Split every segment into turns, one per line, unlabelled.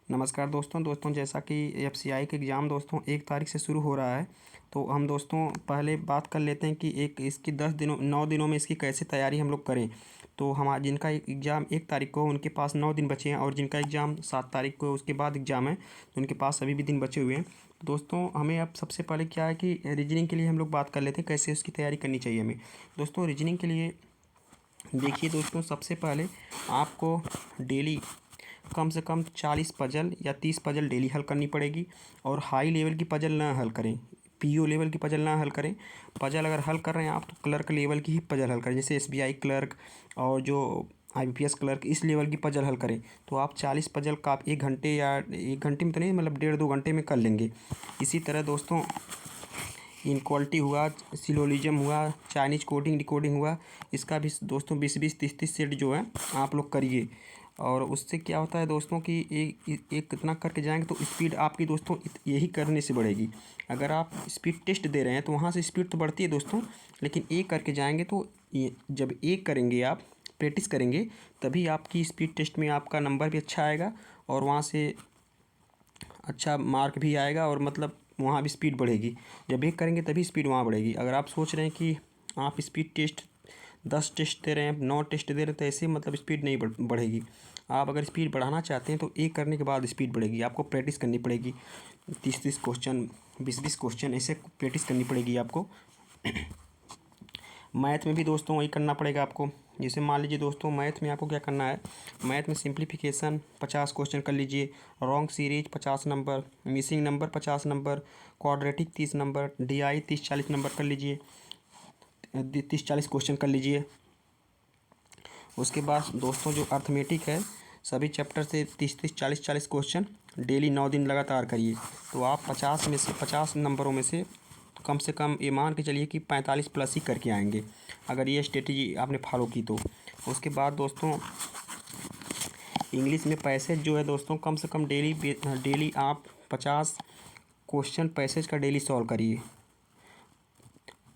नमस्कार दोस्तों जैसा कि एफसीआई का एग्ज़ाम दोस्तों 1 तारीख से शुरू हो रहा है। तो हम दोस्तों पहले बात कर लेते हैं कि एक इसकी 9 दिनों में इसकी कैसे तैयारी हम लोग करें। तो हमारा जिनका एग्ज़ाम 1 तारीख को उनके पास 9 दिन बचे हैं, और जिनका एग्ज़ाम 7 तारीख को उसके बाद एग्ज़ाम है तो उनके पास अभी भी दिन बचे हुए हैं। तो दोस्तों हमें अब सबसे पहले क्या है कि रीजनिंग के लिए हम लोग बात कर लेते हैं कैसे उसकी तैयारी करनी चाहिए हमें। दोस्तों रीजनिंग के लिए देखिए दोस्तों, सबसे पहले आपको डेली कम से कम 40 पजल या 30 पजल डेली हल करनी पड़ेगी। और हाई लेवल की पजल ना हल करें, पीओ लेवल की पजल ना हल करें। पजल अगर हल कर रहे हैं आप तो क्लर्क लेवल की ही पजल हल करें, जैसे एसबीआई क्लर्क और जो आईबीपीएस क्लर्क, इस लेवल की पजल हल करें। तो आप 40 पजल का आप 1 घंटे या 1 घंटे में तो नहीं, मतलब 1.5-2 घंटे में कर लेंगे। इसी तरह दोस्तों इनक्वालिटी हुआ, सिलोजिज्म हुआ, चाइनीज कोडिंग डिकोडिंग हुआ, इसका भी दोस्तों 20-20, 30-30 सेट जो है आप लोग करिए। और उससे क्या होता है दोस्तों कि एक कितना करके जाएंगे तो स्पीड आपकी दोस्तों यही करने से बढ़ेगी। अगर आप स्पीड टेस्ट दे रहे हैं तो वहाँ से स्पीड तो बढ़ती है दोस्तों, लेकिन एक करके जाएंगे तो जब एक करेंगे आप प्रैक्टिस करेंगे तभी आपकी स्पीड टेस्ट में आपका नंबर भी अच्छा आएगा और वहाँ से अच्छा मार्क भी आएगा, और मतलब वहाँ भी स्पीड बढ़ेगी। जब एक करेंगे तभी स्पीड वहाँ बढ़ेगी। अगर आप सोच रहे हैं कि आप स्पीड टेस्ट 10 टेस्ट दे रहे हैं, 9 टेस्ट दे रहे हैं, तो ऐसे मतलब स्पीड नहीं बढ़ेगी। आप अगर स्पीड बढ़ाना चाहते हैं तो एक करने के बाद स्पीड बढ़ेगी। आपको प्रैक्टिस करनी पड़ेगी, 30-30 क्वेश्चन, 20-20 क्वेश्चन ऐसे प्रैक्टिस करनी पड़ेगी आपको। मैथ में भी दोस्तों वही करना पड़ेगा आपको। जैसे मान लीजिए दोस्तों मैथ में आपको क्या करना है, मैथ में सिंप्लीफिकेशन 50 क्वेश्चन कर लीजिए, wrong series 50 number, missing number 50 number, quadratic 30 number, DI 30-40 number कर लीजिए, 30-40 क्वेश्चन कर लीजिए। उसके बाद दोस्तों जो अर्थमेटिक है सभी चैप्टर से 30-30, 40-40 क्वेश्चन डेली 9 दिन लगातार करिए। तो आप 50 नंबरों में से कम से कम ये मान के चलिए कि 45 प्लस ही करके आएंगे, अगर ये स्ट्रेटजी आपने फॉलो की तो। उसके बाद दोस्तों इंग्लिश में पैसेज जो है दोस्तों कम से कम डेली आप 50 क्वेश्चन पैसेज का डेली सॉल्व करिए।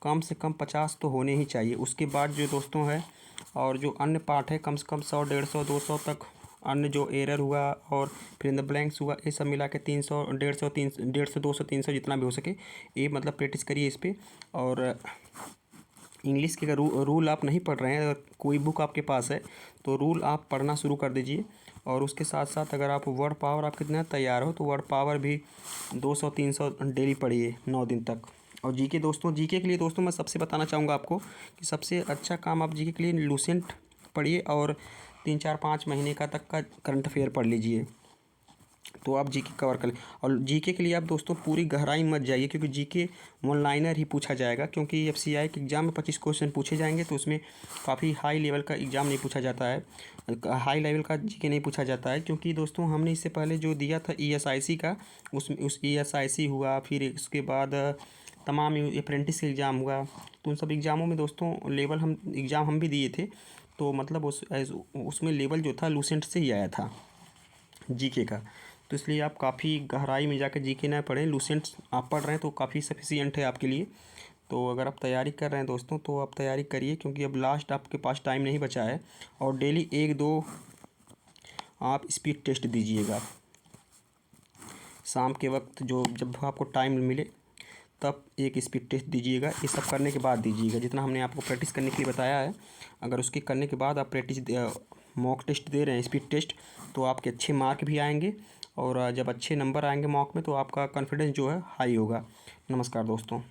कम से कम 50 तो होने ही चाहिए। उसके बाद जो दोस्तों है और जो अन्य पार्ट है कम से कम 100, 150, 200 तक अन्य जो एरर हुआ और फिर इन द ब्लैंक्स हुआ, ये सब मिला के 300, 150, 150, 200, 300 जितना भी हो सके ये मतलब प्रैक्टिस करिए इस पर। और इंग्लिश के अगर रूल आप नहीं पढ़ रहे हैं, अगर कोई बुक आपके पास है तो रूल आप पढ़ना शुरू कर दीजिए। और उसके साथ साथ अगर आप वर्ड पावर आप कितना तैयार हो तो वर्ड पावर भी 200-300 डेली पढ़िए 9 दिन तक। और जीके दोस्तों, जीके के लिए दोस्तों मैं सबसे बताना चाहूँगा आपको कि सबसे अच्छा काम आप जीके के लिए लूसेंट पढ़िए और 3-4-5 महीने का तक का करंट अफेयर पढ़ लीजिए, तो आप जीके कवर कर लें। और जीके के लिए आप दोस्तों पूरी गहराई मत जाइए, क्योंकि जीके वन लाइनर ही पूछा जाएगा, क्योंकि एफसीआई के एग्ज़ाम में 25 क्वेश्चन पूछे जाएंगे तो उसमें काफ़ी हाई लेवल का एग्ज़ाम नहीं पूछा जाता है, हाई लेवल का जीके नहीं पूछा जाता है। क्योंकि दोस्तों हमने इससे पहले जो दिया था ईएसआईसी का, उस ईएसआईसी हुआ, फिर उसके बाद तमाम अप्रेंटिस एग्ज़ाम हुआ, तो उन सब एग्ज़ामों में दोस्तों लेवल हम भी दिए थे। तो मतलब उसमें लेवल जो था लूसेंट से ही आया था जीके का। तो इसलिए आप काफ़ी गहराई में जाकर जीके ना पढ़ें, लूसेंट आप पढ़ रहे हैं तो काफ़ी सफिशिएंट है आपके लिए। तो अगर आप तैयारी कर रहे हैं दोस्तों तो आप तैयारी करिए, क्योंकि अब लास्ट आपके पास टाइम नहीं बचा है। और डेली 1-2 आप स्पीड टेस्ट दीजिएगा शाम के वक्त, जब आपको टाइम मिले तब एक स्पीड टेस्ट दीजिएगा। ये सब करने के बाद दीजिएगा, जितना हमने आपको प्रैक्टिस करने के लिए बताया है। अगर उसके करने के बाद आप मॉक टेस्ट दे रहे हैं स्पीड टेस्ट, तो आपके अच्छे मार्क भी आएंगे, और जब अच्छे नंबर आएंगे मॉक में तो आपका कॉन्फिडेंस जो है हाई होगा। नमस्कार दोस्तों।